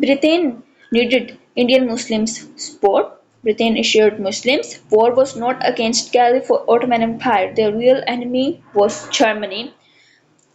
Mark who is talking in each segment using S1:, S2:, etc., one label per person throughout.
S1: Britain needed Indian Muslims' support. Britain assured Muslims war was not against Caliph or Ottoman Empire. Their real enemy was Germany.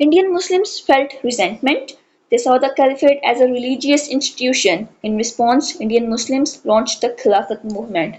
S1: Indian Muslims felt resentment. They saw the caliphate as a religious institution. In response, Indian Muslims launched the Khilafat movement.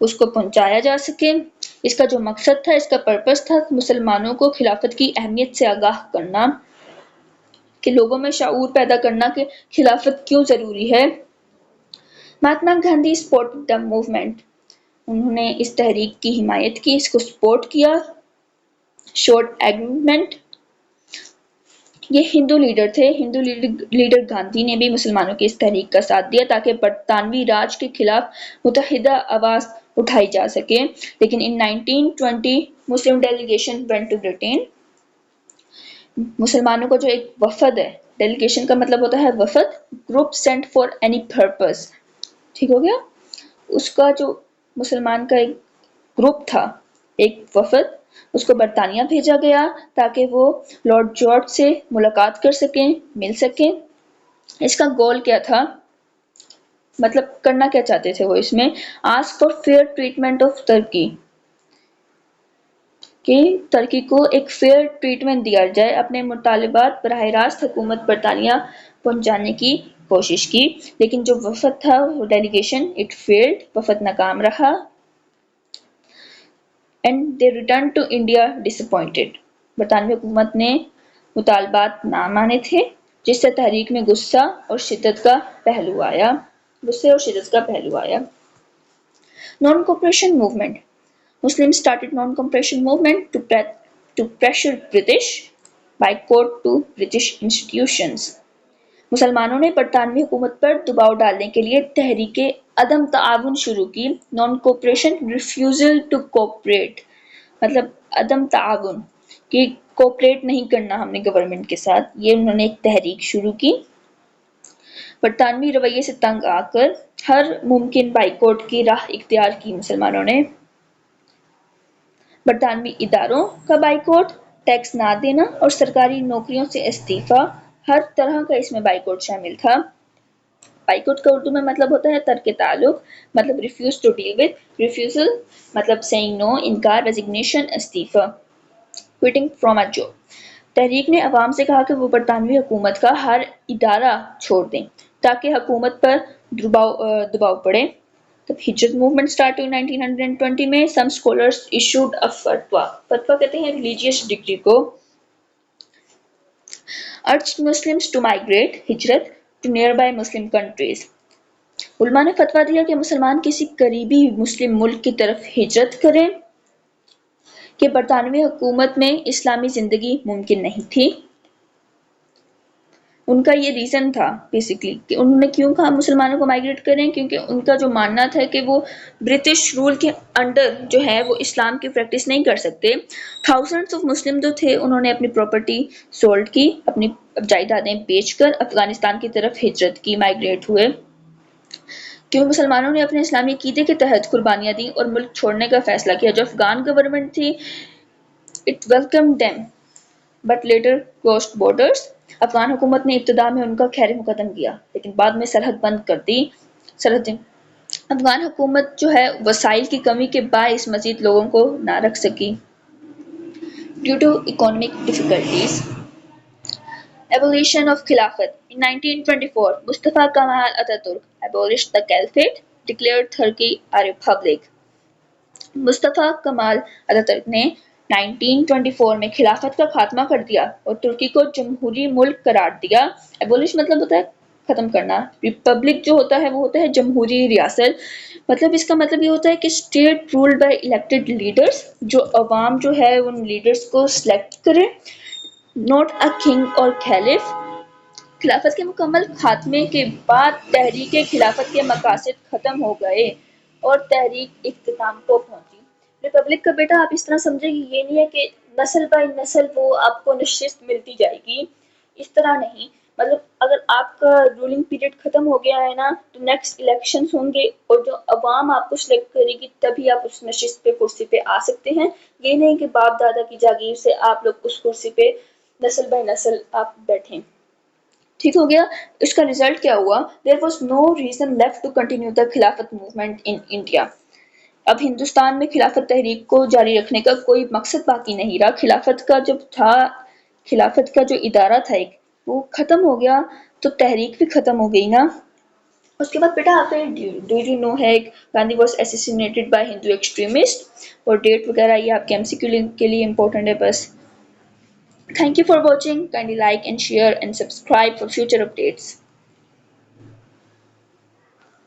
S1: اس کو پہنچایا جا سکے۔ اس کا جو مقصد تھا، اس کا purpose تھا مسلمانوں کو خلافت کی اہمیت سے آگاہ کرنا، کہ لوگوں میں شعور پیدا کرنا کہ خلافت کیوں ضروری ہے۔ Mahatma Gandhi support the movement, انہوں نے اس تحریک کی حمایت کی، اس کو سپورٹ کیا۔ شورٹ ایگریمنٹ، یہ ہندو لیڈر تھے، ہندو لیڈر گاندھی نے بھی مسلمانوں کی اس تحریک کا ساتھ دیا تاکہ برطانوی راج کے خلاف متحدہ آواز اٹھائی جا سکے۔ لیکن ان 1920 مسلم ڈیلیگیشن went to Britain، مسلمانوں کا جو ایک وفد ہے، ڈیلیگیشن کا مطلب ہوتا ہے وفد، group sent for any purpose, ٹھیک ہو گیا۔ اس کا جو مسلمان کا ایک گروپ تھا، ایک وفد، اس کو برطانیہ بھیجا گیا تاکہ وہ لارڈ جارج سے ملاقات کر سکیں، مل سکیں۔ اس کا گول کیا تھا، مطلب کرنا کیا چاہتے تھے وہ اس میں، ask for fair treatment of ترکی، کہ ترکی کو ایک فیئر ٹریٹمنٹ دیا جائے، اپنے مطالبات براہ راست حکومت برطانیہ پہنچانے کی کوشش کی۔ لیکن جو وفد تھا، وہ ڈیلیگیشن، اٹ فیلڈ، وفد ناکام رہا، and the return to India disappointed, برطانوی حکومت نے مطالبات نہ مانے تھے، جس سے تحریک میں غصے اور شدت کا پہلو آیا۔ Naan cooperation movement, Muslims started non-cooperation movement to pressure British boycott to British institutions۔ مسلمانوں نے برطانوی حکومت پر دباؤ ڈالنے کے لیے تحریک عدم تعاون شروع کی۔ Non cooperation, refusal to cooperate, مطلب عدم تعاون، کہ کوپریٹ نہیں کرنا ہم نے گورنمنٹ کے ساتھ، یہ انہوں نے ایک تحریک شروع کی۔ برطانوی رویے سے تنگ آ کر ہر ممکن بائیکاٹ کی راہ اختیار کی مسلمانوں نے۔ برطانوی اداروں کا بائیکاٹ، ٹیکس نہ دینا اور سرکاری نوکریوں سے استعفیٰ، ہر طرح کا اس میں بائیکاٹ شامل تھا۔ بائیکاٹ کا اردو میں مطلب ہوتا ہے ترک تعلق، مطلب refuse to deal with, refusal مطلب سیئنگ نو، انکار، ریزگنیشن استعفیٰ، کوئٹنگ فرام اے جاب۔ تحریک نے عوام سے کہا کہ وہ برطانوی حکومت کا ہر ادارہ چھوڑ دیں تاکہ حکومت پر دباؤ پڑے۔ تب ہجرت موومنٹ سٹارٹ ہوئی 1920 میں۔ سم اسکالرس ایشوڈ اے فتویٰ، فتویٰ کہتے ہیں ریلیجیس ڈگری کو، urged Muslims to migrate، ہجرت، to nearby Muslim countries۔ علماء نے فتویٰ دیا کہ مسلمان کسی قریبی مسلم ملک کی طرف ہجرت کریں، کہ برطانوی حکومت میں اسلامی زندگی ممکن نہیں تھی۔ ان کا یہ ریزن تھا بیسیکلی کہ انہوں نے کیوں کہا مسلمانوں کو مائگریٹ کریں، کیونکہ ان کا جو ماننا تھا کہ وہ برٹش رول کے انڈر جو ہے وہ اسلام کی پریکٹس نہیں کر سکتے۔ تھاؤزنڈز آف مسلم جو تھے انہوں نے اپنی پراپرٹی سولڈ کی، اپنی جائیدادیں بیچ کر افغانستان کی طرف ہجرت کی، مائگریٹ ہوئے، کیوں مسلمانوں نے اپنے اسلامی عقیدے کے تحت قربانیاں دیں اور ملک چھوڑنے کا فیصلہ کیا۔ جو افغان گورنمنٹ تھی it welcomed them but later closed borders, Afghan حکومت نے ابتدا میں ان کا خیر مقدم کیا لیکن بعد میں سرحد بند کر دی۔ سرحدیں افغان حکومت جو ہے وسائل کی کمی کے باعث مزید لوگوں کو نہ رکھ سکی۔ Due to economic difficulties, abolition of خلافت۔ In 1924 Mustafa Kemal Ataturk abolished the caliphate, declared Turkey a republic۔ Mustafa Kemal Ataturk نے 1924 میں خلافت کا خاتمہ کر دیا اور ترکی کو جمہوری ملک قرار دیا۔ ایبولش مطلب ہوتا ہے ختم کرنا، ریپبلک جو ہوتا ہے وہ ہوتا ہے جمہوری ریاست، مطلب اس کا مطلب یہ ہوتا ہے کہ state ruled by elected leaders, جو عوام جو ہے ان لیڈرز کو سلیکٹ کرے، ناٹ اے کنگ اور خلیف۔ خلافت کے مکمل خاتمے کے بعد تحریک خلافت کے مقاصد ختم ہو گئے اور تحریک اختتام کو پہنچی۔ ریپبلک کا بیٹا آپ اس طرح سمجھے کہ یہ نہیں ہے کہ نسل بائی نسل وہ آپ کو نشست ملتی جائے گی، اس طرح نہیں، مطلب اگر آپ کا رولنگ پیریڈ ختم ہو گیا ہے نا تو نیکسٹ الیکشنز ہوں گے اور جو عوام آپ کو سلیکٹ کرے گی تبھی آپ اس نشست پہ کرسی پہ آ سکتے ہیں۔ یہ نہیں کہ باپ دادا کی جاگیر سے آپ لوگ اس کرسی پہ نسل بائی نسل آپ بیٹھیں۔ ٹھیک ہو گیا۔ اس کا رزلٹ کیا ہوا؟ There was no reason left to continue the خلافت movement in India۔ اب ہندوستان میں خلافت تحریک کو جاری رکھنے کا کوئی مقصد باقی نہیں رہا۔ خلافت کا جب تھا، خلافت کا جو ادارہ تھا ایک وہ ختم ہو گیا تو تحریک بھی ختم ہو گئی نا۔ اس کے بعد بیٹا آپ نے ڈو یو نو ہے Gandhi was assassinated by Hindu extremist, اور ڈیٹ وغیرہ یہ آپ کے ایم سی کیو کے لیے امپورٹنٹ ہے بس. Thank you for watching. Kindly like and share and subscribe for future updates.